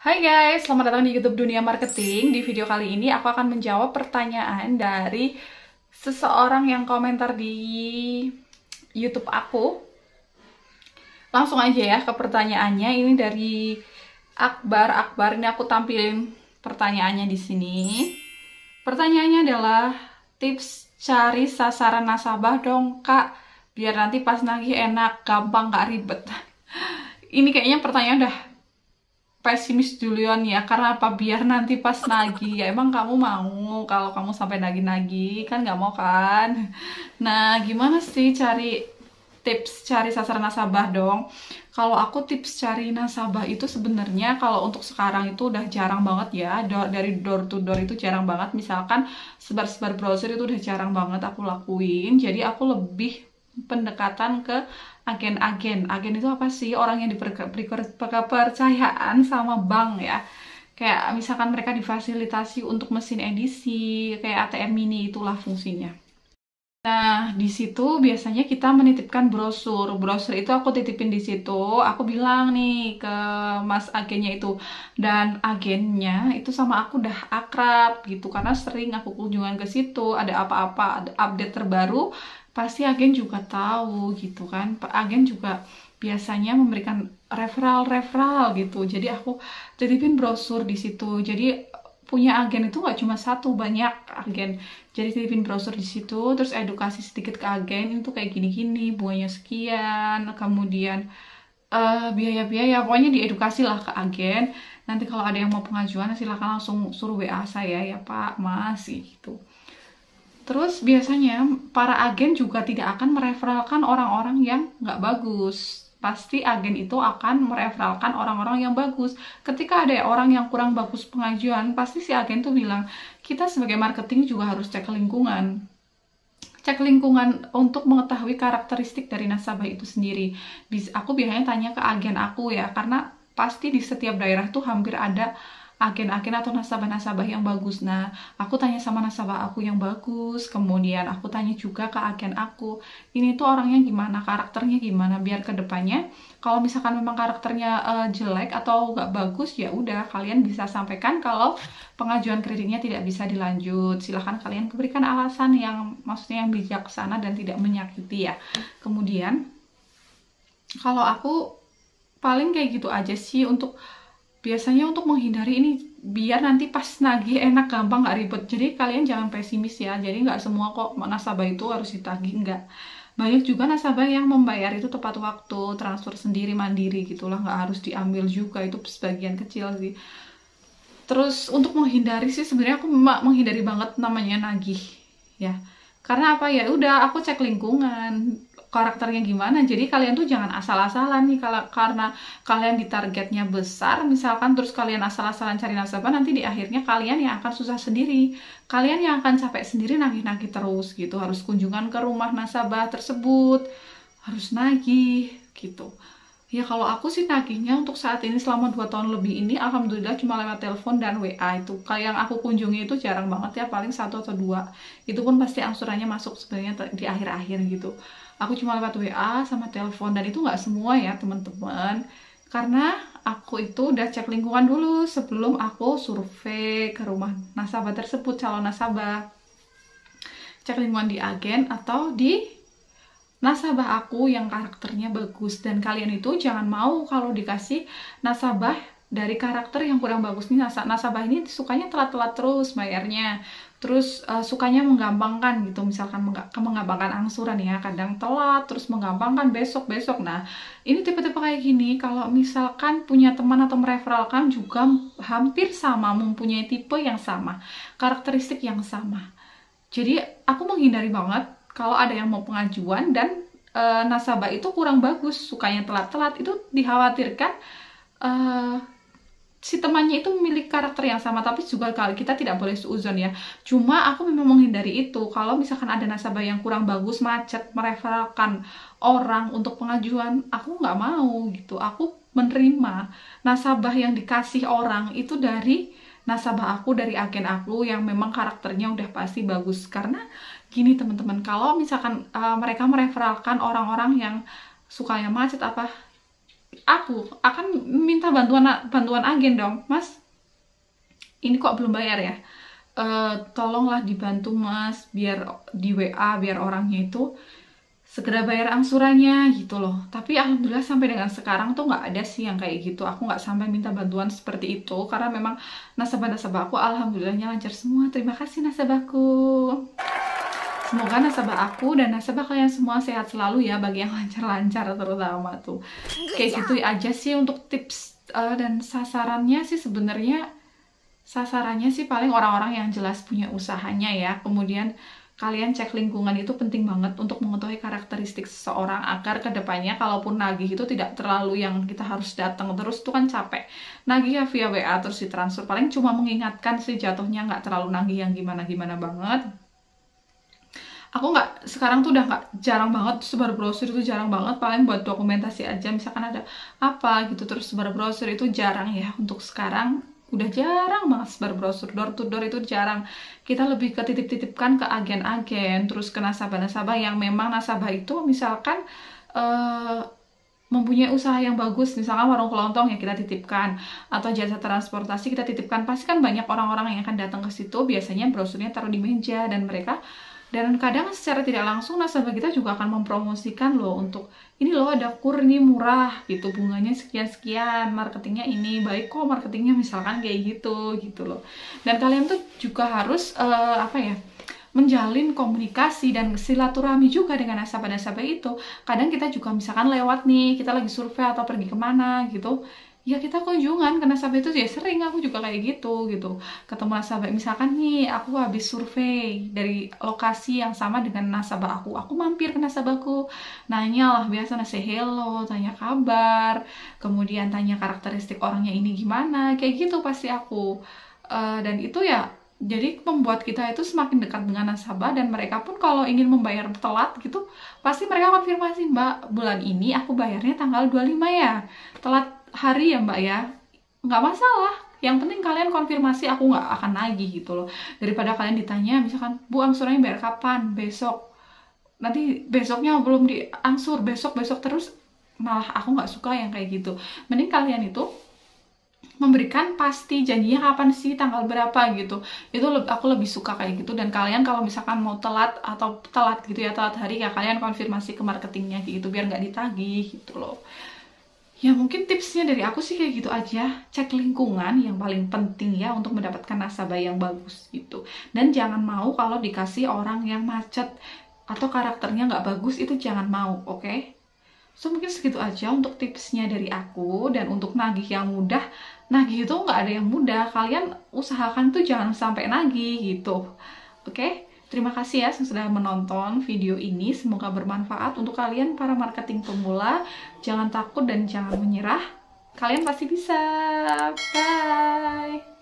Hai guys, selamat datang di YouTube Dunia Marketing. Di video kali ini aku akan menjawab pertanyaan dari seseorang yang komentar di YouTube aku. Langsung aja ya ke pertanyaannya. Ini dari Akbar. Ini aku tampilin pertanyaannya di sini. Pertanyaannya adalah tips cari sasaran nasabah dong Kak, biar nanti pas nagih enak, gampang, gak ribet. Ini kayaknya pertanyaan udah pesimis duluan ya, karena apa? Biar nanti pas nagih, ya emang kamu mau kalau kamu sampai nagih-nagih? Kan nggak mau kan? Nah, gimana sih tips cari sasaran nasabah dong? Kalau aku tips cari nasabah itu sebenarnya kalau untuk sekarang itu udah jarang banget ya, dari door to door itu jarang banget. Misalkan sebar-sebar browser itu udah jarang banget aku lakuin, jadi aku lebih pendekatan ke agen-agen. Agen itu apa sih? Orang yang diberi kepercayaan sama bank ya. Kayak misalkan mereka difasilitasi untuk mesin edisi, kayak ATM mini, itulah fungsinya. Nah, di situ biasanya kita menitipkan brosur. Brosur itu aku titipin di situ. Aku bilang nih ke mas agennya itu. Dan agennya itu sama aku udah akrab gitu. Karena sering aku kunjungan ke situ. Ada apa-apa, ada update terbaru, pasti agen juga tahu gitu kan. Agen juga biasanya memberikan referral gitu. Jadi aku titipin brosur di situ. Jadi punya agen itu nggak cuma satu, banyak agen. Jadi titipin brosur di situ, terus edukasi sedikit ke agen, itu kayak gini-gini, bunganya sekian, kemudian biaya-biaya, pokoknya diedukasi lah ke agen. Nanti kalau ada yang mau pengajuan, silahkan langsung suruh WA saya ya Pak, Mas, gitu. Terus biasanya para agen juga tidak akan mereferalkan orang-orang yang nggak bagus. Pasti agen itu akan mereferalkan orang-orang yang bagus. Ketika ada orang yang kurang bagus pengajuan, pasti si agen tuh bilang, kita sebagai marketing juga harus cek lingkungan. Cek lingkungan untuk mengetahui karakteristik dari nasabah itu sendiri. Aku biasanya tanya ke agen aku ya, karena pasti di setiap daerah tuh hampir ada agen-agen atau nasabah-nasabah yang bagus. Nah, aku tanya sama nasabah aku yang bagus, kemudian aku tanya juga ke agen aku, ini tuh orangnya gimana, karakternya gimana, biar kedepannya kalau misalkan memang karakternya jelek atau nggak bagus, ya udah kalian bisa sampaikan kalau pengajuan kreditnya tidak bisa dilanjut. Silahkan kalian berikan alasan yang maksudnya yang bijaksana dan tidak menyakiti ya. Kemudian kalau aku paling kayak gitu aja sih biasanya untuk menghindari ini, biar nanti pas nagih enak, gampang, nggak ribet. Jadi kalian jangan pesimis ya. Jadi nggak semua kok nasabah itu harus ditagih, nggak. Banyak juga nasabah yang membayar itu tepat waktu, transfer sendiri mandiri gitulah, nggak harus diambil juga, itu sebagian kecil sih. Terus untuk menghindari sih sebenarnya aku menghindari banget namanya nagih ya. Karena apa ya? Udah aku cek lingkungan, karakternya gimana. Jadi kalian tuh jangan asal-asalan nih, karena kalian ditargetnya besar misalkan, terus kalian asal-asalan cari nasabah, nanti di akhirnya kalian yang akan susah sendiri. Kalian yang akan capek sendiri nagih-nagih terus gitu. Harus kunjungan ke rumah nasabah tersebut, harus nagih gitu. Ya kalau aku sih nagihnya untuk saat ini selama 2 tahun lebih ini, alhamdulillah cuma lewat telepon dan WA itu. Kayak yang aku kunjungi itu jarang banget ya, paling 1 atau 2. Itu pun pasti angsurannya masuk sebenarnya di akhir-akhir gitu. Aku cuma lewat WA sama telepon, dan itu nggak semua ya teman-teman. Karena aku itu udah cek lingkungan dulu sebelum aku survei ke rumah nasabah tersebut, calon nasabah. Cek lingkungan di agen atau di nasabah aku yang karakternya bagus. Dan kalian itu jangan mau kalau dikasih nasabah dari karakter yang kurang bagus nih. Nasabah ini sukanya telat-telat terus bayarnya, terus sukanya menggampangkan gitu, misalkan menggampangkan angsuran ya, kadang telat terus menggampangkan besok-besok. Nah, ini tipe-tipe kayak gini kalau misalkan punya teman atau mereferalkan juga hampir sama, mempunyai tipe yang sama, karakteristik yang sama. Jadi aku menghindari banget kalau ada yang mau pengajuan dan nasabah itu kurang bagus, sukanya telat-telat, itu dikhawatirkan si temannya itu memiliki karakter yang sama. Tapi juga kalau kita tidak boleh suuzon ya. Cuma aku memang menghindari itu. Kalau misalkan ada nasabah yang kurang bagus, macet, mereferalkan orang untuk pengajuan, aku nggak mau gitu. Aku menerima nasabah yang dikasih orang itu dari nasabah aku, dari agen aku yang memang karakternya udah pasti bagus. Karena gini teman-teman, kalau misalkan mereka mereferalkan orang-orang yang sukanya macet, aku akan minta bantuan agen dong, Mas. Ini kok belum bayar ya? Tolonglah dibantu Mas, biar di WA biar orangnya itu segera bayar angsurannya gitu loh. Tapi alhamdulillah sampai dengan sekarang tuh nggak ada sih yang kayak gitu. Aku nggak sampai minta bantuan seperti itu karena memang nasabah-nasabah aku alhamdulillahnya lancar semua. Terima kasih nasabahku. Semoga nasabah aku dan nasabah kalian semua sehat selalu ya, bagi yang lancar-lancar terutama tuh. Kayak gitu aja sih untuk tips dan sasarannya sih sebenarnya. Sasarannya sih paling orang-orang yang jelas punya usahanya ya. Kemudian kalian cek lingkungan, itu penting banget untuk mengetahui karakteristik seseorang agar kedepannya kalaupun nagih itu tidak terlalu yang kita harus datang terus, itu kan capek. Nagih ya via WA terus ditransfer, paling cuma mengingatkan sih jatuhnya, nggak terlalu nagih yang gimana-gimana banget. Aku nggak, sekarang tuh udah nggak, jarang banget sebar brosur, itu jarang banget, paling buat dokumentasi aja misalkan ada apa gitu terus sebar brosur, itu jarang ya. Untuk sekarang udah jarang banget sebar brosur, door to door itu jarang. Kita lebih ke titip-titipkan ke agen-agen, terus ke nasabah-nasabah yang memang nasabah itu misalkan mempunyai usaha yang bagus, misalkan warung kelontong ya kita titipkan, atau jasa transportasi kita titipkan. Pasti kan banyak orang-orang yang akan datang ke situ, biasanya brosurnya taruh di meja, dan kadang secara tidak langsung nasabah kita juga akan mempromosikan loh, untuk ini loh ada kur ini murah gitu, bunganya sekian-sekian, marketingnya ini baik kok marketingnya, misalkan kayak gitu loh. Dan kalian tuh juga harus menjalin komunikasi dan silaturahmi juga dengan nasabah-nasabah itu. Kadang kita juga misalkan lewat nih, kita lagi survei atau pergi kemana gitu, ya kita kunjungan ke nasabah itu. Ya sering aku juga kayak gitu ketemu nasabah, misalkan nih aku habis survei dari lokasi yang sama dengan nasabah aku mampir ke nasabahku, nanya lah, biasa say hello, tanya kabar, kemudian tanya karakteristik orangnya ini gimana, kayak gitu pasti aku. Dan itu ya jadi membuat kita itu semakin dekat dengan nasabah, dan mereka pun kalau ingin membayar telat gitu, pasti mereka konfirmasi, Mbak bulan ini aku bayarnya tanggal 25 ya, telat hari ya Mbak ya, nggak masalah, yang penting kalian konfirmasi, aku nggak akan nagih gitu loh. Daripada kalian ditanya misalkan, Bu angsurannya bayar kapan, besok, nanti besoknya belum diangsur, besok terus, malah aku nggak suka yang kayak gitu. Mending kalian itu memberikan pasti janjinya kapan sih, tanggal berapa gitu, itu aku lebih suka kayak gitu. Dan kalian kalau misalkan mau telat gitu ya, telat hari ya, kalian konfirmasi ke marketingnya gitu, biar nggak ditagih gitu loh. Ya mungkin tipsnya dari aku sih kayak gitu aja. Cek lingkungan yang paling penting ya untuk mendapatkan nasabah yang bagus gitu. Dan jangan mau kalau dikasih orang yang macet atau karakternya nggak bagus, itu jangan mau, oke? So mungkin segitu aja untuk tipsnya dari aku. Dan untuk nagih yang mudah, nagih itu nggak ada yang mudah. Kalian usahakan tuh jangan sampai nagih gitu, oke? Terima kasih ya sudah menonton video ini. Semoga bermanfaat untuk kalian para marketing pemula. Jangan takut dan jangan menyerah. Kalian pasti bisa. Bye!